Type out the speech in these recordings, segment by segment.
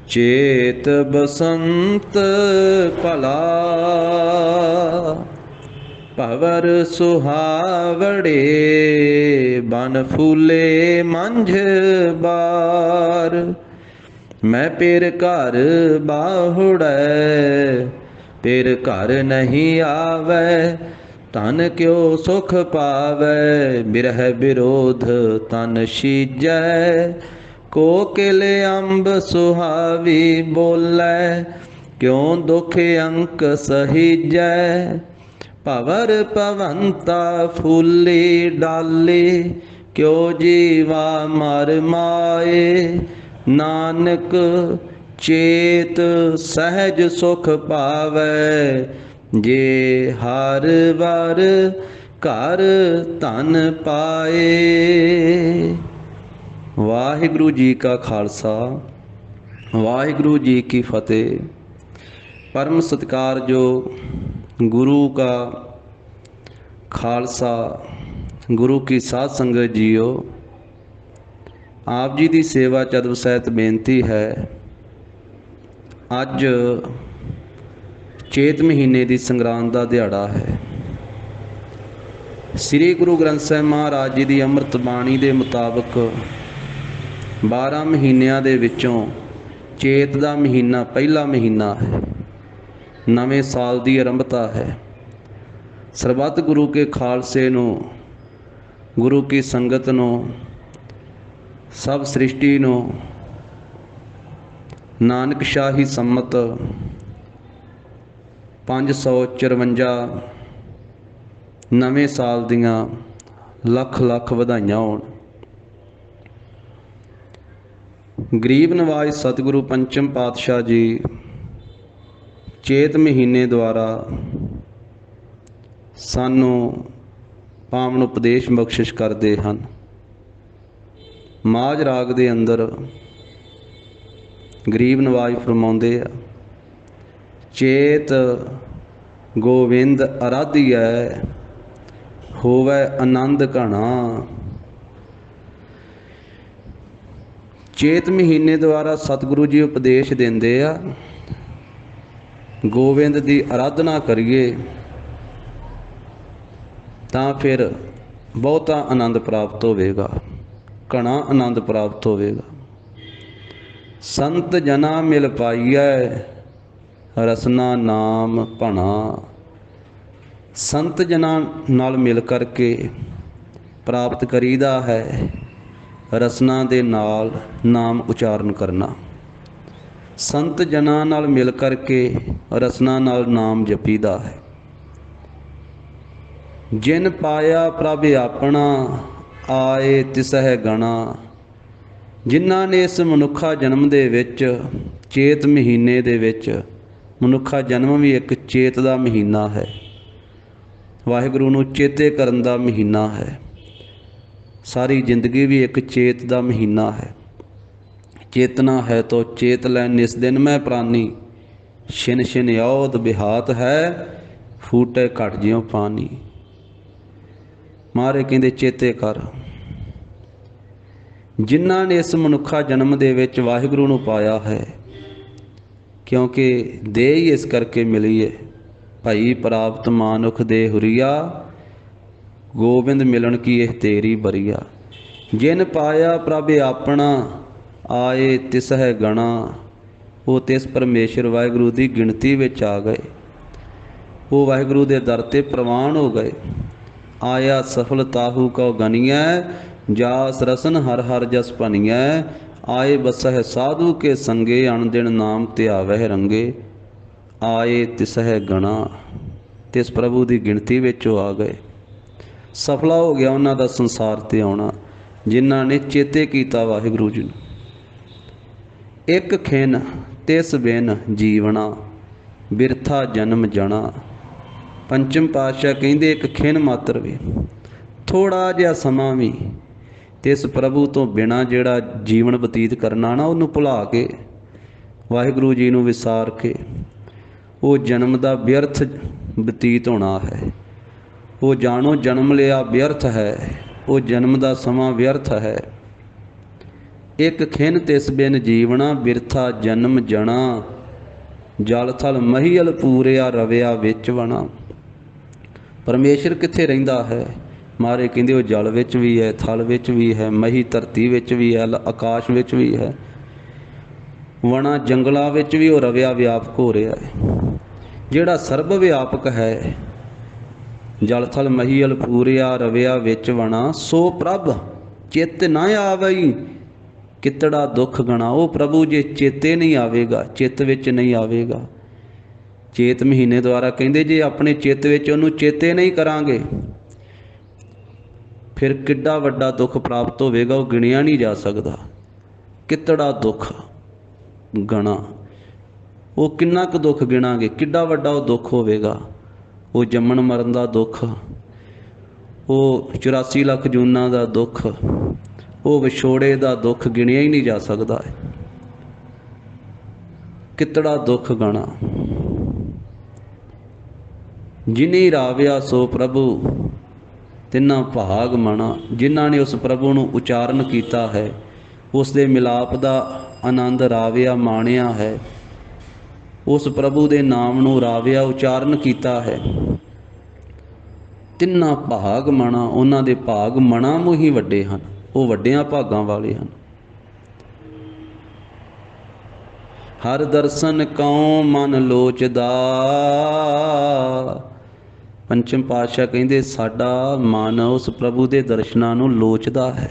चेत बसंत भला भवर सुहावड़े बन फूले मंझ बार। मैं पेर घर बाहुड़ै पेर घर नहीं आवै तन क्यों सुख पावै। बिरह विरोध तन शीजै कोकिल अंब सुहावी बोलै क्यों दुख अंक सहीजै। भवर भवंता फूली डाली क्यों जीवा मर माए। नानक चेत सहज सुख पावै जे हर वर घर धन पाए। वाहिगुरु जी का खालसा वाहिगुरु जी की फतेह। परम सत्कार जो गुरु का खालसा गुरु की साध संगत जीओ, आप जी की सेवा चद सहित बेनती है। अज चेत महीने की संगरांद का दिहाड़ा है। श्री गुरु ग्रंथ साहिब महाराज जी की अमृत बाणी के मुताबक 12 महीनों के विचों चेत का महीना पहला महीना है। नवे साल की आरंभता है। सरबत गुरु के खालसे नूं, गुरु की संगत नूं, सब सृष्टि नूं नानक शाही सम्मत 554 नवे साल दियां लख लख वधाइयां होण। गरीब नवाज सतगुरु पंचम पातशाह जी चेत महीने द्वारा सानू पावन उपदेश बख्शिश करते हैं। माझ राग के अंदर गरीब नवाज फरमाउंदे आ, चेत गोविंद आराधिया होवै आनंद घना। चेत महीने द्वारा सतगुरु जी उपदेश देंदे आ, गोविंद की आराधना करिए तां फिर बहुता आनंद प्राप्त होवेगा, घना आनंद प्राप्त होवेगा। संत जना मिल पाइयै रसना नाम भना। संत जना नाल मिल करके प्राप्त करीदा है रसना दे नाल नाम उचारण करना। संत जना नाल मिल करके रसना नाल नाम जपीदा है। जिन पाया प्रभ अपना आए तिसह गणा। जिन्हां ने इस मनुखा जन्म दे विच चेत महीने दे विच, मनुखा जन्म भी एक चेत का महीना है, वाहिगुरू नूं चेते करन दा महीना है। सारी जिंदगी भी एक चेत का महीना है। चेतना है तो चेत लै निस दिन मैं प्राणी। छिन छिन औध बिहात है फूटे घट ज्यों पानी। मारे कहते चेते कर। जिन्हां ने इस मनुखा जन्म दे विच वाहिगुरू नूं पाया है, क्योंकि दे ही इस करके मिली है। भाई प्राप्त मानुख दे हुरिया गोबिंद मिलन की यह तेरी बरिया। जिन पाया प्रभ अपना आए तिसह गणा। वो तिस परमेश्वर वाहिगुरू की गिणती विच आ गए, वो वाहिगुरू के दर ते प्रवान हो गए। आया सफल ताहू को गनिया जास रसन हर हर जस भनिया। आए बसह साधु के संगे अण दिन नाम ध्यावह रंगे। आए तिसह गणा। तिस प्रभु की गिणती विच आ गए। सफला हो गया उन्हां दा संसार ते आउणा जिन्हां ने चेते कीता वाहिगुरू जी। एक खिन तिस बिन जीवना बिरथा जन्म जना। पंचम पातशाह कहिंदे एक खिन मात्र भी, थोड़ा जिहा समा भी तिस प्रभु तो बिना जिहड़ा जीवन बतीत करना ना, उन्होंने भुला के वाहिगुरू जी नूं विसार के वो जन्म का व्यर्थ बतीत होना है। वो जानो जन्म लिया व्यर्थ है, वो जन्म का समा व्यर्थ है। एक खिन तिस बिन जीवना बिरथा जन्म जना जल थल महियल पूरिया रविया विच वना। परमेश्वर कित्थे रहिंदा है? मारे कहंदे वो जल विच भी है, थल विच भी है, मही धरती विच भी है, आकाश विच भी है, वना जंगलों विच भी वो रविया व्यापक हो रहा है। जिहड़ा सर्व व्यापक है, जल थल महियल पूरिया रविया विच वना, सो प्रभ चित ना आवई कितड़ा दुख गणा। वो प्रभु जे चेते नहीं आवेगा, चित विच नहीं आवेगा। चेत महीने द्वारा कहते जे अपने चित विच उहनूं चेते नहीं करांगे, फिर किड्डा वड्डा दुख प्राप्त होवेगा, वो गिणिया नहीं जा सकता। कितड़ा दुख गणा, वो किन्ना क दुख गिणांगे, किड्डा वड्डा वो दुख होवेगा। वो जम्मण मरण का दुख, वो 84 लाख जूना का दुख, वो विछोड़े का दुख गिणिया ही नहीं जा सकता। कितड़ा दुख गणा। जिनी राविया सो प्रभु तिना भाग मना। जिन्होंने उस प्रभु नूं उचारण किया है, उसके मिलाप का आनंद राविया माणिया है, उस प्रभु के नाम नूं राविया उचारण किया है, तिना भाग मना। उन्हां दे भाग मना मू ही वड्डे हन, वो वड्डियां भागां वाले हन। हर दर्शन कौं मन लोचदा। पंचम पातशाह कहंदे साडा मन उस प्रभु के दर्शनां नूं लोचदा है।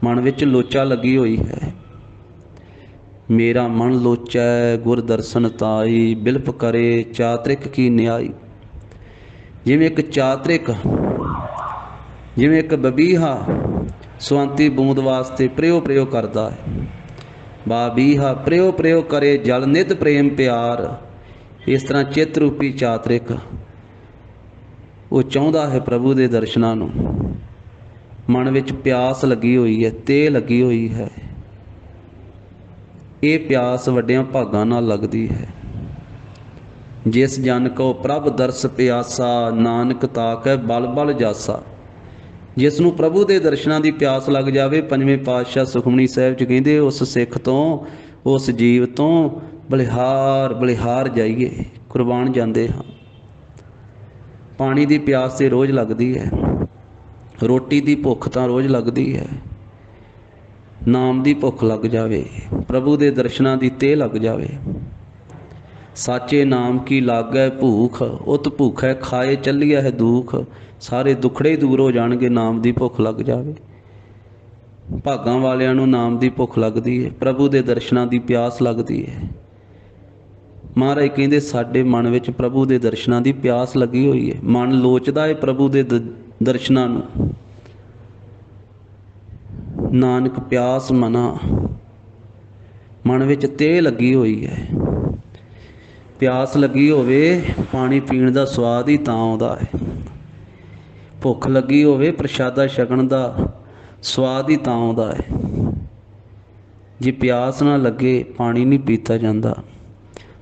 मन विच लोचा लगी हुई है। मेरा मन लोचै गुर दर्शन ताई, बिलप करे चातरिक की न्याई। जिवें एक चातरिक, जिवें एक बबीहा सुवंती बूंद वास्ते प्रियो प्रियो करदा है, बाबीहा प्रियो प्रियो करे जल नित प्रेम प्यार। इस तरह चित रूपी चातरिक वो चाहुंदा है प्रभु के दर्शनां नूं। मन विच प्यास लगी हुई है, ते लगी हुई है। ये प्यास वड्डियां भागां नाल लगदी है। जिस जन को प्रभ दर्श प्यासा, नानक ताकै बल बल जासा। जिसनों प्रभु के दर्शनां की प्यास लग जाए, पंजवें पातशाह सुखमनी साहिब च कहंदे उस सिख तो, उस जीव तो बलिहार बलिहार जाइए, कुर्बान जाते हाँ। पानी की प्यास तो रोज़ लगती है, रोटी की भुख तो रोज़ लगती है, नाम की भुख लग जाए, प्रभु के दर्शनां की ते लग जाए। साचे नाम की लागै भूख, उत भूखै खाए चलिया है दुख। सारे दुखड़े ही दूर हो जाणगे, नाम की भुख लग जाए। भागां वालियां नूं नाम की भुख लगती है, प्रभु के दर्शनां की प्यास लगती है। महाराज कहंदे साडे मन विच प्रभु के दर्शनां की प्यास लगी हुई है। मन लोचदा है प्रभु के दर्शनां नूं। नानक प्यास मना, मन विच ते लगी हुई है। प्यास लगी होवे, पानी पीण दा स्वाद ही तां आउंदा है। भुख लगी होवे, प्रशादा छकण दा स्वाद ही तां आउंदा है। जे प्यास ना लगे, पानी नहीं पीता जाता।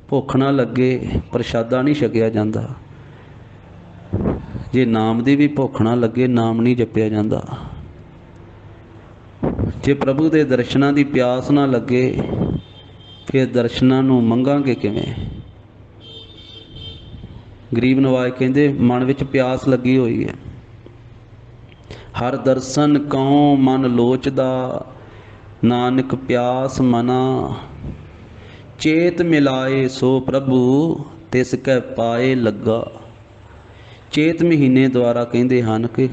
भुख ना लगे, प्रशादा नहीं छकिया जाता। जे नाम की भी भुख ना लगे, नाम नहीं जपिया जाता। जे प्रभु के दर्शनां की प्यास ना लगे, फिर दर्शनां नूं मंगांगे किवें। गरीब नवाज कहंदे मन विच प्यास लगी हुई है। हर दर्शन कौं मन लोचदा, नानक प्यास मना। चेत मिलाए सो प्रभु, तिस कै पाए लगा। चेत महीने द्वारा कहते हैं कि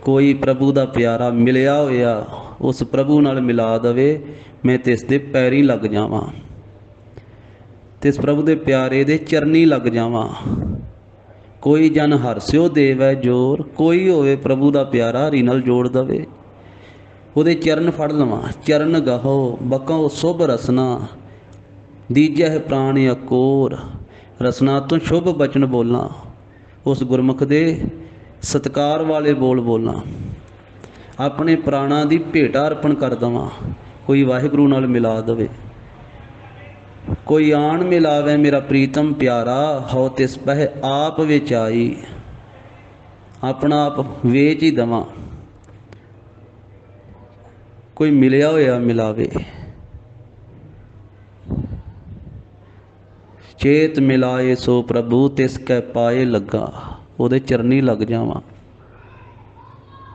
कोई प्रभु का प्यारा मिलिया होया उस प्रभु नाल मिला दवे, मैं तिस दे पैरी लग जावां, तिस प्रभु दे प्यारे दे चरनी लग जावां। कोई जन हरस्यो देवै जोर, कोई होवे प्रभु का प्यारा हरि नाल जोड़ दवे। उहदे चरण फड़ लवां, चरण गहो बको शुभ रसना। दीजा है प्राण अकोर, रसना तो शुभ बचन बोलना। उस गुरमुख दे सत्कार वाले बोल बोलना। अपने प्राणा की भेटा अर्पण कर देवां। कोई वाहिगुरू नाल मिला दवे। कोई आन मिलावे मेरा प्रीतम प्यारा, हो तिस पह आप विच आई। अपना आप वेच ही देवां। कोई मिलिया होया मिलावे, चेत मिलाए सो प्रभु तिस कै पाए लगा, ਉਹਦੇ ਚਰਨੀ ਲੱਗ ਜਾਵਾਂ।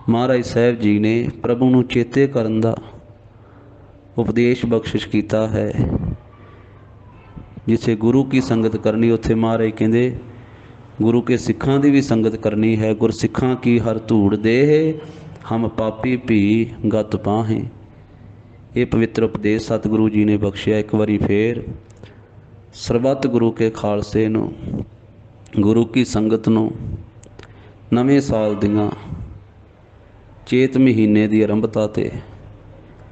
ਮਹਾਰਾਜ ਸਾਹਿਬ ਜੀ ਨੇ ਪ੍ਰਭੂ ਨੂੰ ਚੇਤੇ ਕਰਨ ਦਾ ਉਪਦੇਸ਼ ਬਖਸ਼ਿਸ਼ ਕੀਤਾ ਹੈ। ਜਿੱਥੇ ਗੁਰੂ ਕੀ ਸੰਗਤ ਕਰਨੀ, ਉੱਥੇ ਮਹਾਰਾਜ ਕਹਿੰਦੇ ਗੁਰੂ ਕੇ ਸਿੱਖਾਂ ਦੀ ਵੀ ਸੰਗਤ ਕਰਨੀ ਹੈ। ਗੁਰਸਿੱਖਾਂ ਕੀ ਹਰ ਧੂੜ ਦੇਹ, ਹਮ ਪਾਪੀ ਭੀ ਗਤ ਪਾਹੇ। ਇਹ ਪਵਿੱਤਰ ਉਪਦੇਸ਼ ਸਤਿਗੁਰੂ ਜੀ ਨੇ ਬਖਸ਼ਿਆ। ਇੱਕ ਵਾਰੀ ਫੇਰ ਸਰਬੱਤ ਗੁਰੂ ਕੇ ਖਾਲਸੇ ਨੂੰ, ਗੁਰੂ ਕੀ ਸੰਗਤ ਨੂੰ ਨਵੇਂ ਸਾਲ ਦੀਆਂ ਚੇਤ ਮਹੀਨੇ ਦੀ ਆਰੰਭਤਾ 'ਤੇ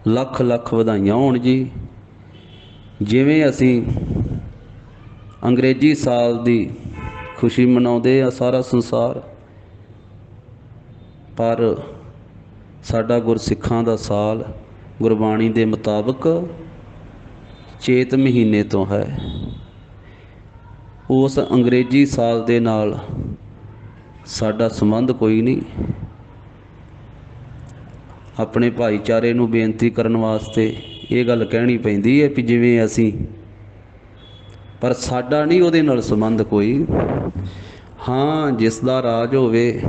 ਲੱਖ ਲੱਖ ਵਧਾਈਆਂ ਹੋਣ ਜੀ। ਜਿਵੇਂ ਅਸੀਂ ਅੰਗਰੇਜ਼ੀ ਸਾਲ ਦੀ ਖੁਸ਼ੀ ਮਨਾਉਂਦੇ ਆ ਸਾਰਾ ਸੰਸਾਰ, ਪਰ ਸਾਡਾ ਗੁਰਸਿੱਖਾਂ ਦਾ ਸਾਲ ਗੁਰਬਾਣੀ ਦੇ ਮੁਤਾਬਕ ਚੇਤ ਮਹੀਨੇ ਤੋਂ ਹੈ। ਉਸ ਅੰਗਰੇਜ਼ੀ ਸਾਲ ਦੇ ਨਾਲ ਸਾਡਾ ਸੰਬੰਧ ਕੋਈ ਨਹੀਂ। ਆਪਣੇ ਭਾਈਚਾਰੇ ਨੂੰ ਬੇਨਤੀ ਕਰਨ ਵਾਸਤੇ ਇਹ ਗੱਲ ਕਹਿਣੀ ਪੈਂਦੀ ਹੈ ਵੀ ਜਿਵੇਂ ਅਸੀਂ, ਪਰ ਸਾਡਾ ਨਹੀਂ ਉਹਦੇ ਨਾਲ ਸੰਬੰਧ ਕੋਈ। ਹਾਂ, ਜਿਸ ਦਾ ਰਾਜ ਹੋਵੇ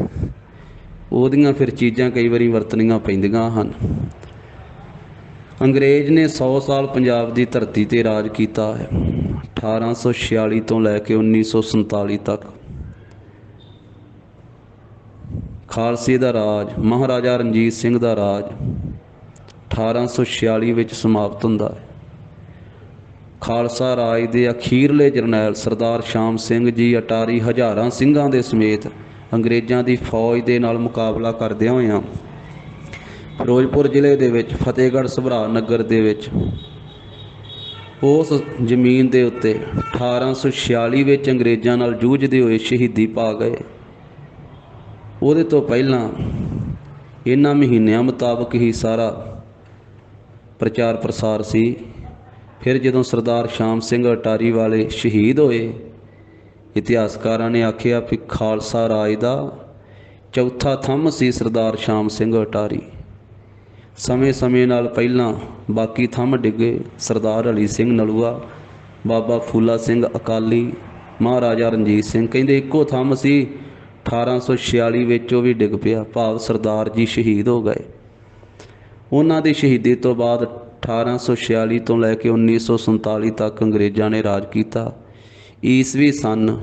ਉਹਦੀਆਂ ਫਿਰ ਚੀਜ਼ਾਂ ਕਈ ਵਾਰੀ ਵਰਤਣੀਆਂ ਪੈਂਦੀਆਂ ਹਨ। ਅੰਗਰੇਜ਼ ਨੇ 100 ਸਾਲ ਪੰਜਾਬ ਦੀ ਧਰਤੀ 'ਤੇ ਰਾਜ ਕੀਤਾ ਹੈ, 1846 ਤੋਂ ਲੈ ਕੇ 1947 ਤੱਕ। ਖਾਲਸੇ ਦਾ ਰਾਜ, ਮਹਾਰਾਜਾ ਰਣਜੀਤ ਸਿੰਘ ਦਾ ਰਾਜ 1846 ਵਿੱਚ ਸਮਾਪਤ ਹੁੰਦਾ ਹੈ। ਖਾਲਸਾ ਰਾਜ ਦੇ ਅਖੀਰਲੇ ਜਰਨੈਲ ਸਰਦਾਰ ਸ਼ਾਮ ਸਿੰਘ ਜੀ ਅਟਾਰੀ ਹਜ਼ਾਰਾਂ ਸਿੰਘਾਂ ਦੇ ਸਮੇਤ ਅੰਗਰੇਜ਼ਾਂ ਦੀ ਫੌਜ ਦੇ ਨਾਲ ਮੁਕਾਬਲਾ ਕਰਦਿਆਂ ਹੋਇਆਂ ਫਿਰੋਜ਼ਪੁਰ ਜ਼ਿਲ੍ਹੇ ਦੇ ਵਿੱਚ ਫਤਿਹਗੜ੍ਹ ਸਭਰਾ ਨਗਰ ਦੇ ਵਿੱਚ ਉਸ ਜ਼ਮੀਨ ਦੇ ਉੱਤੇ 1846 ਵਿੱਚ ਅੰਗਰੇਜ਼ਾਂ ਨਾਲ ਜੂਝਦੇ ਹੋਏ ਸ਼ਹੀਦੀ ਪਾ ਗਏ। ਉਹਦੇ ਤੋਂ ਪਹਿਲਾਂ ਇਹਨਾਂ ਮਹੀਨਿਆਂ ਮੁਤਾਬਕ ਹੀ ਸਾਰਾ ਪ੍ਰਚਾਰ ਪ੍ਰਸਾਰ ਸੀ। ਫਿਰ ਜਦੋਂ ਸਰਦਾਰ ਸ਼ਾਮ ਸਿੰਘ ਅਟਾਰੀ ਵਾਲੇ ਸ਼ਹੀਦ ਹੋਏ, ਇਤਿਹਾਸਕਾਰਾਂ ਨੇ ਆਖਿਆ ਵੀ ਖਾਲਸਾ ਰਾਜ ਦਾ ਚੌਥਾ ਥੰਮ ਸੀ ਸਰਦਾਰ ਸ਼ਾਮ ਸਿੰਘ ਅਟਾਰੀ। ਸਮੇਂ ਸਮੇਂ ਨਾਲ ਪਹਿਲਾਂ ਬਾਕੀ ਥੰਮ ਡਿੱਗੇ। ਸਰਦਾਰ ਹਲੀ ਸਿੰਘ ਨਲੂਆ, ਬਾਬਾ ਫੂਲਾ ਸਿੰਘ ਅਕਾਲੀ, ਮਹਾਰਾਜਾ ਰਣਜੀਤ ਸਿੰਘ, ਕਹਿੰਦੇ ਇੱਕੋ ਥੰਮ ਸੀ। 1846 ਵਿੱਚ ਉਹ ਵੀ ਡਿੱਗ ਪਿਆ, ਭਾਵ ਸਰਦਾਰ ਜੀ ਸ਼ਹੀਦ ਹੋ ਗਏ। ਉਹਨਾਂ ਦੀ ਸ਼ਹੀਦੀ ਤੋਂ ਬਾਅਦ 1846 ਤੋਂ ਲੈ ਕੇ 1947 ਤੱਕ ਅੰਗਰੇਜ਼ਾਂ ਨੇ ਰਾਜ ਕੀਤਾ। ਈਸਵੀ ਸਨ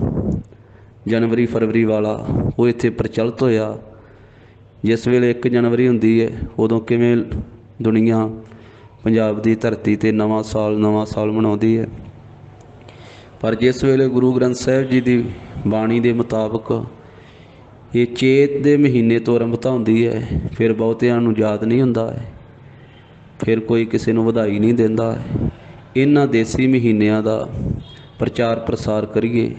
ਜਨਵਰੀ ਫਰਵਰੀ ਵਾਲਾ ਉਹ ਇੱਥੇ ਪ੍ਰਚਲਿਤ ਹੋਇਆ। ਜਿਸ ਵੇਲੇ 1 ਜਨਵਰੀ ਹੁੰਦੀ ਹੈ, ਉਦੋਂ ਕਿਵੇਂ ਦੁਨੀਆ ਪੰਜਾਬ ਦੀ ਧਰਤੀ 'ਤੇ ਨਵਾਂ ਸਾਲ ਮਨਾਉਂਦੀ ਹੈ। ਪਰ ਜਿਸ ਵੇਲੇ ਗੁਰੂ ਗ੍ਰੰਥ ਸਾਹਿਬ ਜੀ ਦੀ ਬਾਣੀ ਦੇ ਮੁਤਾਬਕ ਇਹ ਚੇਤ ਦੇ ਮਹੀਨੇ ਤੋਂ ਆਰੰਭਤਾ ਹੁੰਦੀ ਹੈ, ਫਿਰ ਬਹੁਤਿਆਂ ਨੂੰ ਯਾਦ ਨਹੀਂ ਹੁੰਦਾ ਹੈ, ਫਿਰ ਕੋਈ ਕਿਸੇ ਨੂੰ ਵਧਾਈ ਨਹੀਂ ਦਿੰਦਾ ਹੈ। ਇਹਨਾਂ ਦੇਸੀ ਮਹੀਨਿਆਂ ਦਾ ਪ੍ਰਚਾਰ ਪ੍ਰਸਾਰ ਕਰੀਏ।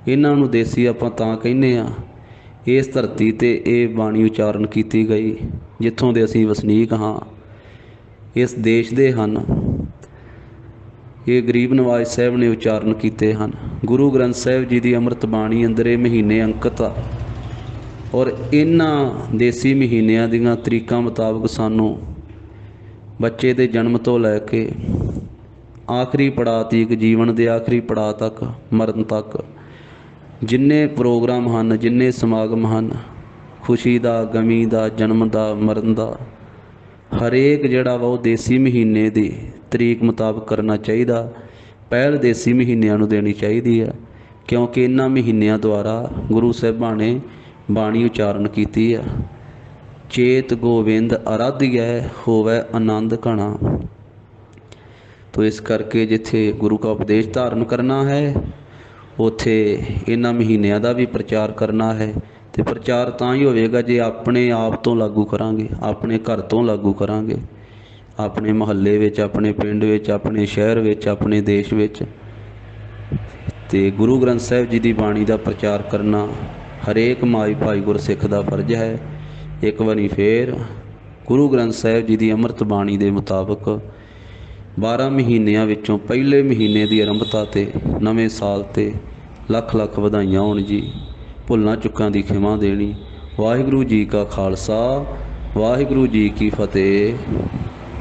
ਇਹਨਾਂ ਨੂੰ ਦੇਸੀ ਆਪਾਂ ਤਾਂ ਕਹਿੰਦੇ ਹਾਂ, ਇਸ ਧਰਤੀ 'ਤੇ ਇਹ ਬਾਣੀ ਉਚਾਰਨ ਕੀਤੀ ਗਈ ਜਿੱਥੋਂ ਦੇ ਅਸੀਂ ਵਸਨੀਕ ਹਾਂ, ਇਸ ਦੇਸ਼ ਦੇ ਹਨ। ਇਹ ਗਰੀਬ ਨਵਾਜ਼ ਸਾਹਿਬ ਨੇ ਉਚਾਰਨ ਕੀਤੇ ਹਨ। ਗੁਰੂ ਗ੍ਰੰਥ ਸਾਹਿਬ ਜੀ ਦੀ ਅੰਮ੍ਰਿਤ ਬਾਣੀ ਅੰਦਰ ਇਹ ਮਹੀਨੇ ਅੰਕਿਤ ਆ, ਔਰ ਇਹਨਾਂ ਦੇਸੀ ਮਹੀਨਿਆਂ ਦੀਆਂ ਤਰੀਕਾਂ ਮੁਤਾਬਕ ਸਾਨੂੰ ਬੱਚੇ ਦੇ ਜਨਮ ਤੋਂ ਲੈ ਕੇ ਆਖਰੀ ਪੜਾਅ ਤੀਕ, ਜੀਵਨ ਦੇ ਆਖਰੀ ਪੜਾਅ ਤੱਕ, ਮਰਨ ਤੱਕ ਜਿੰਨੇ ਪ੍ਰੋਗਰਾਮ ਹਨ, ਜਿੰਨੇ ਸਮਾਗਮ ਹਨ, ਖੁਸ਼ੀ ਦਾ, ਗਮੀ ਦਾ, ਜਨਮ ਦਾ, ਮਰਨ ਦਾ, ਹਰੇਕ ਜਿਹੜਾ ਵਾ ਉਹ ਦੇਸੀ ਮਹੀਨੇ ਦੀ ਤਰੀਕ ਮੁਤਾਬਕ ਕਰਨਾ ਚਾਹੀਦਾ। ਪਹਿਲ ਦੇਸੀ ਮਹੀਨਿਆਂ ਨੂੰ ਦੇਣੀ ਚਾਹੀਦੀ ਹੈ, ਕਿਉਂਕਿ ਇਹਨਾਂ ਮਹੀਨਿਆਂ ਦੁਆਰਾ ਗੁਰੂ ਸਾਹਿਬਾਂ ਨੇ ਬਾਣੀ ਉਚਾਰਨ ਕੀਤੀ ਆ। ਚੇਤ ਗੋਬਿੰਦ ਅਰਾਧਿਐ ਹੋਵੈ ਆਨੰਦ ਘਣਾ। ਤੋ ਇਸ ਕਰਕੇ ਜਿੱਥੇ ਗੁਰੂ ਕਾ ਉਪਦੇਸ਼ ਧਾਰਨ ਕਰਨਾ ਹੈ, ਉੱਥੇ ਇਹਨਾਂ ਮਹੀਨਿਆਂ ਦਾ ਵੀ ਪ੍ਰਚਾਰ ਕਰਨਾ ਹੈ। ਅਤੇ ਪ੍ਰਚਾਰ ਤਾਂ ਹੀ ਹੋਵੇਗਾ ਜੇ ਆਪਣੇ ਆਪ ਤੋਂ ਲਾਗੂ ਕਰਾਂਗੇ, ਆਪਣੇ ਘਰ ਤੋਂ ਲਾਗੂ ਕਰਾਂਗੇ, ਆਪਣੇ ਮੁਹੱਲੇ ਵਿੱਚ, ਆਪਣੇ ਪਿੰਡ ਵਿੱਚ, ਆਪਣੇ ਸ਼ਹਿਰ ਵਿੱਚ, ਆਪਣੇ ਦੇਸ਼ ਵਿੱਚ। ਅਤੇ ਗੁਰੂ ਗ੍ਰੰਥ ਸਾਹਿਬ ਜੀ ਦੀ ਬਾਣੀ ਦਾ ਪ੍ਰਚਾਰ ਕਰਨਾ ਹਰੇਕ ਮਾਈ ਭਾਈ ਗੁਰਸਿੱਖ ਦਾ ਫਰਜ਼ ਹੈ। ਇੱਕ ਵਾਰੀ ਫੇਰ ਗੁਰੂ ਗ੍ਰੰਥ ਸਾਹਿਬ ਜੀ ਦੀ ਅੰਮ੍ਰਿਤ ਬਾਣੀ ਦੇ ਮੁਤਾਬਕ 12 ਮਹੀਨਿਆਂ ਵਿੱਚੋਂ ਪਹਿਲੇ ਮਹੀਨੇ ਦੀ ਆਰੰਭਤਾ 'ਤੇ ਨਵੇਂ ਸਾਲ 'ਤੇ ਲੱਖ ਲੱਖ ਵਧਾਈਆਂ ਹੋਣ ਜੀ। ਭੁੱਲਾਂ ਚੁੱਕਾਂ ਦੀ ਖਿਮਾ ਦੇਣੀ। ਵਾਹਿਗੁਰੂ ਜੀ ਕਾ ਖਾਲਸਾ, ਵਾਹਿਗੁਰੂ ਜੀ ਕੀ ਫਤਿਹ।